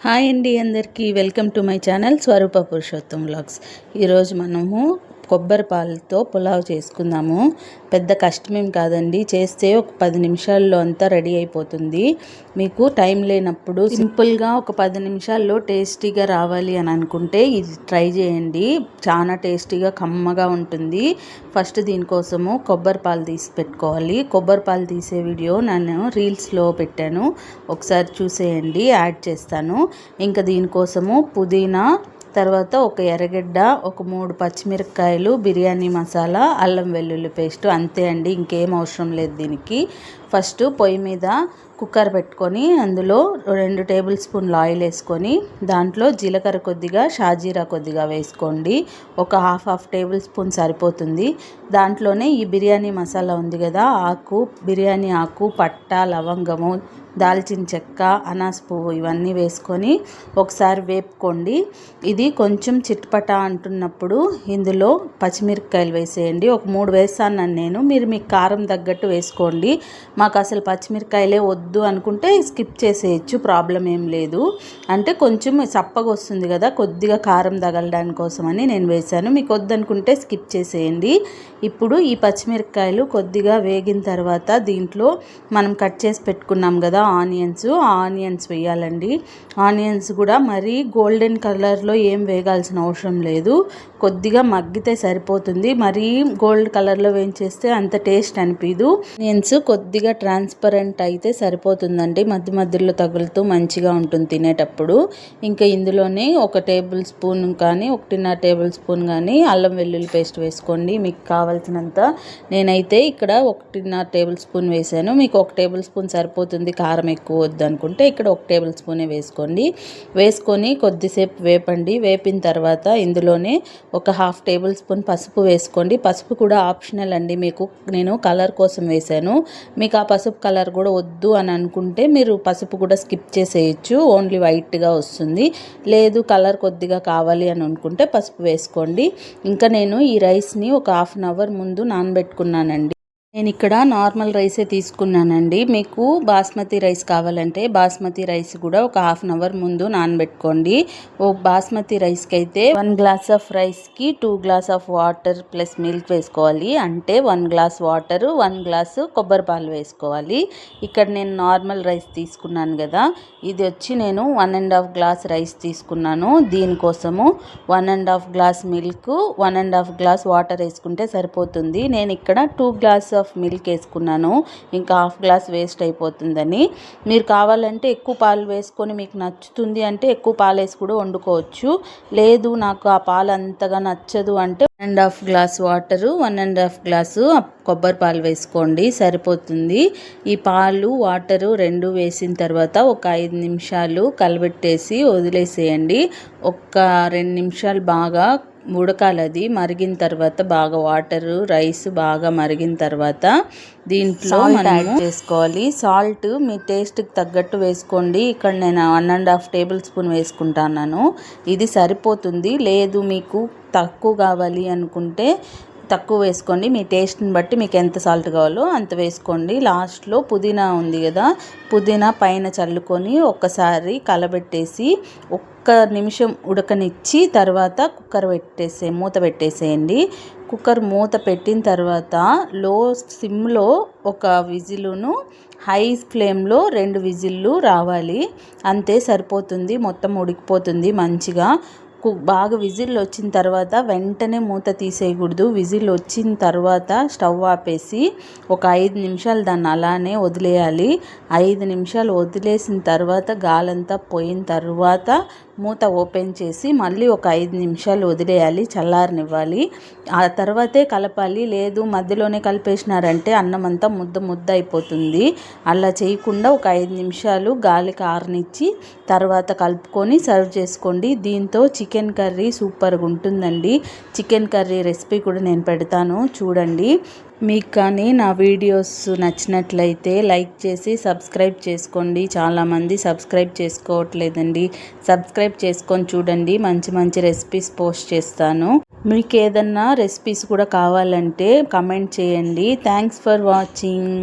Hi అండి, అందరికీ welcome to my channel Swaroopa Purushottam vlogs. ఈరోజు మనము కొబ్బరి పాలతో పులావ్ చేసుకుందాము. పెద్ద కష్టమేం కాదండి, చేస్తే ఒక 10 నిమిషాల్లో అంతా రెడీ అయిపోతుంది. మీకు టైం లేనప్పుడు సింపుల్గా ఒక 10 నిమిషాల్లో టేస్టీగా రావాలి అని అనుకుంటే ఇది ట్రై చేయండి. చాలా టేస్టీగా కమ్మగా ఉంటుంది. ఫస్ట్ దీనికోసము కొబ్బరి పాలు తీసి పెట్టుకోవాలి. కొబ్బరి పాలు తీసే వీడియో నేను రీల్స్లో పెట్టాను, ఒకసారి చూసేయండి, యాడ్ చేస్తాను. ఇంకా దీనికోసము పుదీనా, తర్వాత ఒక ఎర్రగడ్డ, ఒక 3 పచ్చిమిరపకాయలు, బిర్యానీ మసాలా, అల్లం వెల్లుల్లి పేస్ట్, అంతే అండి, ఇంకేం అవసరం లేదు దీనికి. ఫస్ట్ పొయ్యి మీద కుక్కర్ పెట్టుకొని అందులో 2 టేబుల్ స్పూన్లు ఆయిల్ వేసుకొని దాంట్లో జీలకర్ర కొద్దిగా, షాజీరా కొద్దిగా వేసుకోండి. ఒక హాఫ్ టేబుల్ స్పూన్ సరిపోతుంది. దాంట్లోనే ఈ బిర్యానీ మసాలా ఉంది కదా, బిర్యానీ ఆకు, పట్ట, లవంగము, దాల్చిన చెక్క, అనాస పువ్వు ఇవన్నీ వేసుకొని ఒకసారి వేపుకోండి. ఇది కొంచెం చిట్పట అంటున్నప్పుడు ఇందులో పచ్చిమిరపకాయలు వేసేయండి. ఒక 3 వేస్తాను నేను, మీరు మీకు కారం తగ్గట్టు వేసుకోండి. మాకు అసలు పచ్చిమిరపకాయలే వద్దు అనుకుంటే స్కిప్ చేసేయచ్చు, ప్రాబ్లం ఏం లేదు. అంటే కొంచెం చప్పగా వస్తుంది కదా, కొద్దిగా కారం తగలడానికి కోసమని నేను వేశాను. మీకు వద్దనుకుంటే స్కిప్ చేసేయండి. ఇప్పుడు ఈ పచ్చిమిరపకాయలు కొద్దిగా వేగిన తర్వాత దీంట్లో మనం కట్ చేసి పెట్టుకున్నాం కదా ఆనియన్స్ వేయాలండి. ఆనియన్స్ కూడా మరీ గోల్డెన్ కలర్లో ఏం వేగాల్సిన అవసరం లేదు, కొద్దిగా మగ్గితే సరిపోతుంది. మరీ గోల్డ్ కలర్లో వేయించేస్తే అంత టేస్ట్ అనిపించదు. ఆనియన్స్ కొద్దిగా ట్రాన్స్పరెంట్ అయితే సరిపోతుందండి, మధ్య మధ్యలో తగులుతూ మంచిగా ఉంటుంది తినేటప్పుడు. ఇంకా ఇందులోనే 1 టేబుల్ స్పూన్ కానీ 1.5 టేబుల్ స్పూన్ కానీ అల్లం వెల్లుల్లి పేస్ట్ వేసుకోండి, మీకు కావాల్సినంత. నేనైతే ఇక్కడ 1.5 టేబుల్ స్పూన్ వేసాను, మీకు 1 టేబుల్ స్పూన్ సరిపోతుంది. కారం ఎక్కువ వద్దు అనుకుంటే ఇక్కడ 1 టేబుల్ స్పూనే వేసుకోండి. వేసుకొని కొద్దిసేపు వేపండి. వేపిన తర్వాత ఇందులోనే ఒక హాఫ్ టేబుల్ స్పూన్ పసుపు వేసుకోండి. పసుపు కూడా ఆప్షనల్ అండి, నేను కలర్ కోసం వేసాను. మీకు ఆ పసుపు కలర్ కూడా వద్దు అని అనుకుంటే మీరు పసుపు కూడా స్కిప్ చేసేయచ్చు, ఓన్లీ వైట్గా వస్తుంది. లేదు కలర్ కొద్దిగా కావాలి అని అనుకుంటే పసుపు వేసుకోండి. ఇంకా నేను ఈ రైస్ని ఒక హాఫ్ అన్ అవర్ ముందు నానబెట్టుకున్నానండి. నేను ఇక్కడ నార్మల్ రైసే తీసుకున్నానండి. మీకు బాస్మతి రైస్ కావాలంటే బాస్మతి రైస్ కూడా ఒక హాఫ్ అన్ అవర్ ముందు నానబెట్టుకోండి. బాస్మతి రైస్కి అయితే 1 గ్లాస్ ఆఫ్ రైస్కి 2 glass of water plus milk వేసుకోవాలి. అంటే 1 గ్లాస్ వాటర్, 1 గ్లాసు కొబ్బరి పాలు వేసుకోవాలి. ఇక్కడ నేను నార్మల్ రైస్ తీసుకున్నాను కదా, ఇది వచ్చి నేను 1.5 గ్లాస్ రైస్ తీసుకున్నాను. దీనికోసము 1.5 గ్లాస్ మిల్క్, 1.5 గ్లాస్ వాటర్ వేసుకుంటే సరిపోతుంది. నేను ఇక్కడ 2 గ్లాస్ ఆఫ్ మిల్క్ వేసుకున్నాను, ఇంకా హాఫ్ గ్లాస్ వేస్ట్ అయిపోతుందని. మీరు కావాలంటే ఎక్కువ పాలు వేసుకొని మీకు నచ్చుతుంది అంటే ఎక్కువ పాలు వేసి కూడా వండుకోవచ్చు. లేదు నాకు ఆ పాలు అంతగా నచ్చదు అంటే 1.5 గ్లాస్ వాటరు, 1.5 గ్లాసు కొబ్బరి పాలు వేసుకోండి, సరిపోతుంది. ఈ పాలు వాటరు 2 వేసిన తర్వాత ఒక 5 నిమిషాలు కలబెట్టేసి వదిలేసేయండి. ఒక 2 నిమిషాలు బాగా ఉడకాలి. అది మరిగిన తర్వాత బాగా వాటరు రైస్ బాగా మరిగిన తర్వాత దీంట్లో మనం యాడ్ చేసుకోవాలి. సాల్ట్ మీ టేస్ట్కి తగ్గట్టు వేసుకోండి. ఇక్కడ నేను 1.5 టేబుల్ స్పూన్ వేసుకుంటున్నాను, ఇది సరిపోతుంది. లేదు మీకు తక్కువ కావాలి అనుకుంటే తక్కువ వేసుకోండి, మీ టేస్ట్ని బట్టి మీకు ఎంత సాల్ట్ కావాలో అంత వేసుకోండి. లాస్ట్లో పుదీనా ఉంది కదా, పుదీనా పైన చల్లుకొని ఒక్కసారి కలబెట్టేసి 1 నిమిషం ఉడకనిచ్చి తర్వాత మూత పెట్టేసేయండి. కుక్కర్ మూత పెట్టిన తర్వాత సిమ్లో 1 విజిలును, హై ఫ్లేమ్లో 2 విజిల్లు రావాలి, అంతే సరిపోతుంది. మొత్తం ఉడికిపోతుంది మంచిగా. బాగా విజిల్ వచ్చిన తర్వాత వెంటనే మూత తీసేయకూడదు. విజిల్ వచ్చిన తర్వాత స్టవ్ ఆపేసి ఒక 5 నిమిషాలు దాన్ని అలానే వదిలేయాలి. 5 నిమిషాలు వదిలేసిన తర్వాత గాలంతా పోయిన తర్వాత మూత ఓపెన్ చేసి మళ్ళీ ఒక 5 నిమిషాలు వదిలేయాలి, చల్లారనివ్వాలి. ఆ తర్వాతే కలపాలి. లేదు మధ్యలోనే కలిపేసినారంటే అన్నం అంతా ముద్ద అయిపోతుంది. అలా చేయకుండా ఒక 5 నిమిషాలు గాలికి ఆరనిచ్చి తర్వాత కలుపుకొని సర్వ్ చేసుకోండి. దీంతో చికెన్ కర్రీ సూపర్గా ఉంటుందండి. చికెన్ కర్రీ రెసిపీ కూడా నేను పెడతాను, చూడండి. మీకు కానీ నా వీడియోస్ నచ్చినట్లయితే లైక్ చేసి సబ్స్క్రైబ్ చేసుకోండి. చాలామంది సబ్స్క్రైబ్ చేసుకోవట్లేదండి, సబ్స్క్రైబ్ చేసుకొని చూడండి, మంచి మంచి రెసిపీస్ పోస్ట్ చేస్తాను. మీకు ఏదన్నా రెసిపీస్ కూడా కావాలంటే కమెంట్ చేయండి. Thanks for watching.